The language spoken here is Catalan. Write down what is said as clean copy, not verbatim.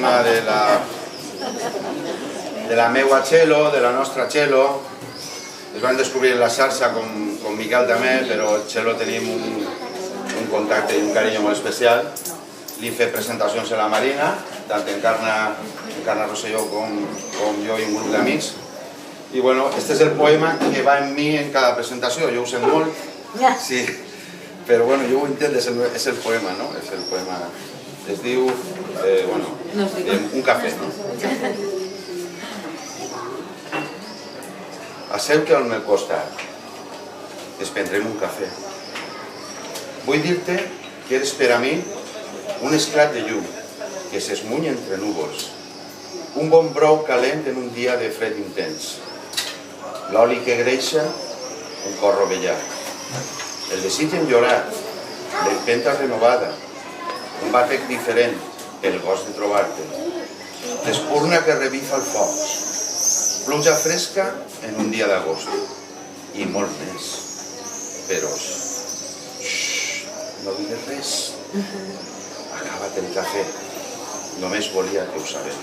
poema de la meua Txelo, de la nostra Txelo. Es van descobrir en la xarxa con Miquel també, però el Txelo tenim un contacte i un carinyo molt especial. Li he fet presentacions a la Marina, tant en Carna Rosselló com jo i un grup d'amics. I bueno, este és el poema que va en mi en cada presentació, jo ho sent molt, sí, però bueno, jo ho entenc, és el poema, no? És el poema, es diu, bueno, un cafè, no? Asseu-te al meu costat, ens prendrem un cafè. Vull dir-te que eres per a mi un esclat de llum que s'esmuny entre núvols, un bon brou calent en un dia de fred intens, l'oli que greixa, un cor rovellat, el desig enllorat, l'empenta renovada, un batec diferent, el gost de trobar-te, l'espurna que revifa el foc, pluja fresca en un dia d'agost, i molt més. Però, no digues res, acaba't el cafè, només volia que ho sabés.